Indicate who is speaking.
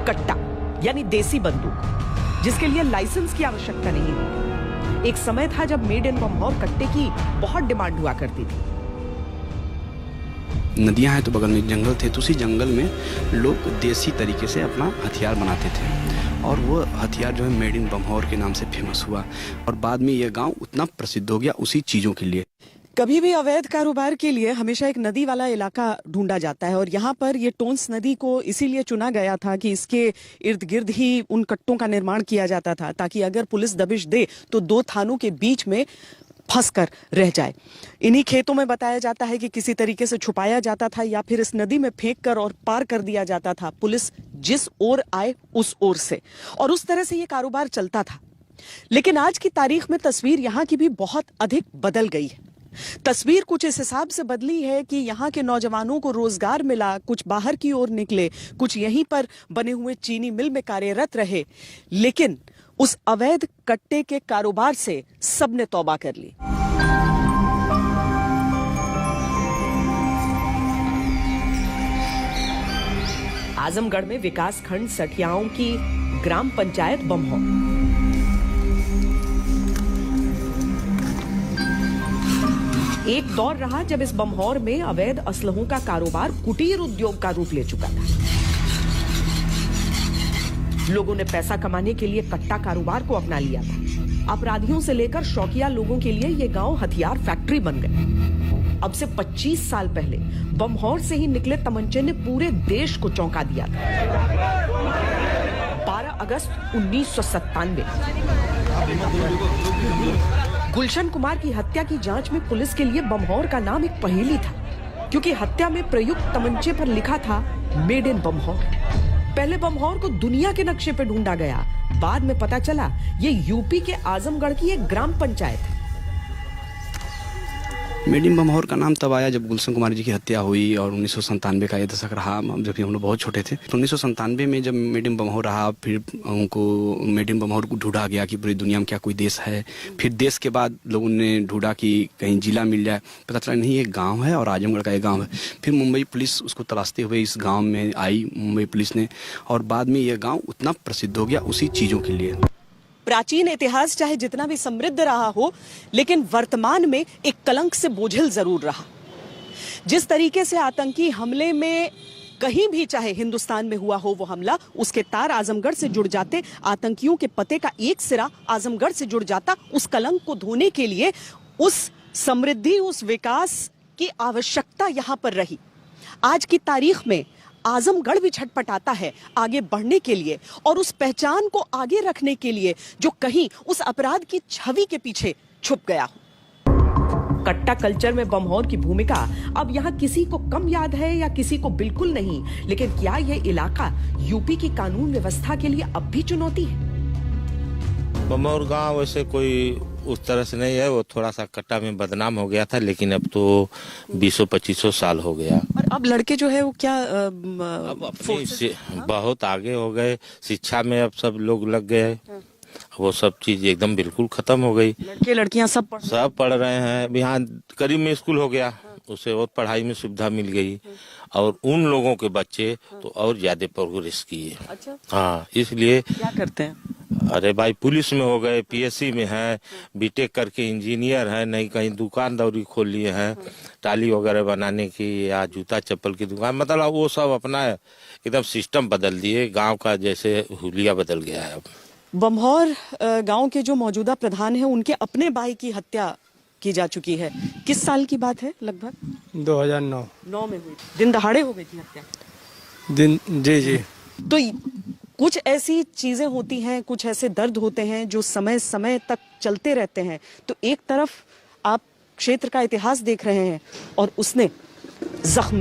Speaker 1: कट्टा यानी देसी बंदूक, जिसके लिए लाइसेंस की आवश्यकता नहीं होती। एक समय था जब मेड इन बम्हौर कट्टे की बहुत डिमांड हुआ करती थी।
Speaker 2: नदियां हैं तो बगल में जंगल थे, तो उसी जंगल में लोग देसी तरीके से अपना हथियार बनाते थे और वो हथियार जो है मेड इन बम्हौर के नाम से फेमस हुआ और बाद में ये गांव उतना प्रसिद्ध हो गया उसी चीज़ों के लिए।
Speaker 1: कभी भी अवैध कारोबार के लिए हमेशा एक नदी वाला इलाका ढूंढा जाता है और यहाँ पर ये टोंस नदी को इसीलिए चुना गया था कि इसके इर्द गिर्द ही उन कट्टों का निर्माण किया जाता था, ताकि अगर पुलिस दबिश दे तो दो थानों के बीच में फंस कर रह जाए। इन्हीं खेतों में बताया जाता है कि किसी तरीके से छुपाया जाता था या फिर इस नदी में फेंक कर और पार कर दिया जाता था, पुलिस जिस ओर आए उस ओर से, और उस तरह से ये कारोबार चलता था। लेकिन आज की तारीख में तस्वीर यहाँ की भी बहुत अधिक बदल गई है। तस्वीर कुछ इस हिसाब से बदली है कि यहाँ के नौजवानों को रोजगार मिला, कुछ बाहर की ओर निकले, कुछ यहीं पर बने हुए चीनी मिल में कार्यरत रहे, लेकिन उस अवैध कट्टे के कारोबार से सबने तौबा कर ली। आजमगढ़ में विकास खंड सठियाओं की ग्राम पंचायत बम्हौर। एक दौर रहा जब इस बम्हौर में अवैध असलहों का कारोबार कुटीर उद्योग का रूप ले चुका था। लोगों ने पैसा कमाने के लिए कट्टा कारोबार को अपना लिया था। अपराधियों से लेकर शौकिया लोगों के लिए ये गांव हथियार फैक्ट्री बन गए। अब से 25 साल पहले बम्हौर से ही निकले तमंचे ने पूरे देश को चौंका दिया था। 12 अगस्त 1997 गुलशन कुमार की हत्या की जांच में पुलिस के लिए बम्हौर का नाम एक पहेली था, क्योंकि हत्या में प्रयुक्त तमंचे पर लिखा था मेड इन बम्हौर। पहले बम्हौर को दुनिया के नक्शे पर ढूंढा गया, बाद में पता चला ये यूपी के आजमगढ़ की एक ग्राम पंचायत है।
Speaker 2: मेड इन बम्हौर का नाम तब आया जब गुलशन कुमार जी की हत्या हुई और 1997 का ये दशक रहा, जब हम लोग बहुत छोटे थे। तो 1997 में जब मेड इन बम्हौर रहा, फिर उनको मेड इन बम्हौर को ढूंढा गया कि पूरी दुनिया में क्या कोई देश है। फिर देश के बाद लोगों ने ढूंढा कि कहीं जिला मिल जाए, पता चला नहीं एक गाँव है और आजमगढ़ का एक गाँव है। फिर मुंबई पुलिस उसको तलाशते हुए इस गाँव में आई, मुंबई पुलिस ने, और बाद में यह गाँव उतना प्रसिद्ध हो गया उसी चीज़ों के लिए।
Speaker 1: प्राचीन इतिहास चाहे जितना भी समृद्ध रहा हो, लेकिन वर्तमान में एक कलंक से बोझिल जरूर रहा। जिस तरीके से आतंकी हमले में कहीं भी चाहे हिंदुस्तान में हुआ हो वो हमला, उसके तार आजमगढ़ से जुड़ जाते, आतंकियों के पते का एक सिरा आजमगढ़ से जुड़ जाता। उस कलंक को धोने के लिए उस समृद्धि, उस विकास की आवश्यकता यहां पर रही। आज की तारीख में आजमगढ़ भी छटपटाता है आगे बढ़ने के लिए और उस पहचान को आगे रखने के लिए जो कहीं उस अपराध की छवि के पीछे छुप गया हो। कट्टा कल्चर में बम्हौर की भूमिका अब यहाँ किसी को कम याद है या किसी को बिल्कुल नहीं, लेकिन क्या यह इलाका यूपी की कानून व्यवस्था के लिए अब भी चुनौती है?
Speaker 3: बम्हौर गांव वैसे कोई उस तरह से नहीं है, वो थोड़ा सा कट्टा में बदनाम हो गया था, लेकिन अब तो 20-25 साल हो गया।
Speaker 1: और अब लड़के जो है वो क्या
Speaker 3: बहुत आगे हो गए, शिक्षा में अब सब लोग लग गए, वो सब चीज एकदम बिल्कुल खत्म हो गई।
Speaker 1: लड़के लड़कियां सब
Speaker 3: पढ़ रहे हैं। यहाँ करीब में स्कूल हो गया, उसे और पढ़ाई में सुविधा मिल गई, और उन लोगों के बच्चे तो और ज्यादा प्रोग्रेस किए।
Speaker 1: अच्छा।
Speaker 3: हाँ, इसलिए
Speaker 1: क्या करते हैं?
Speaker 3: अरे भाई, पुलिस में हो गए, पीएससी में है, बीटेक करके इंजीनियर है, नहीं कहीं दुकान दौरी खोल लिए हैं, टाली वगैरह बनाने की या जूता चप्पल की दुकान, मतलब वो सब अपना एकदम सिस्टम बदल दिए। गांव का जैसे हुलिया बदल गया है अब।
Speaker 1: बम्हौर गांव के जो मौजूदा प्रधान हैं, उनके अपने भाई की हत्या की जा चुकी है। किस साल की बात है? लगभग
Speaker 4: 2009
Speaker 1: में हुई। दिन दहाड़े हो गई थी हत्या।
Speaker 4: दिन जी।
Speaker 1: तो कुछ ऐसी चीजें होती हैं, कुछ ऐसे दर्द होते हैं जो समय समय तक चलते रहते हैं। तो एक तरफ आप क्षेत्र का इतिहास देख रहे हैं और उसने जख्म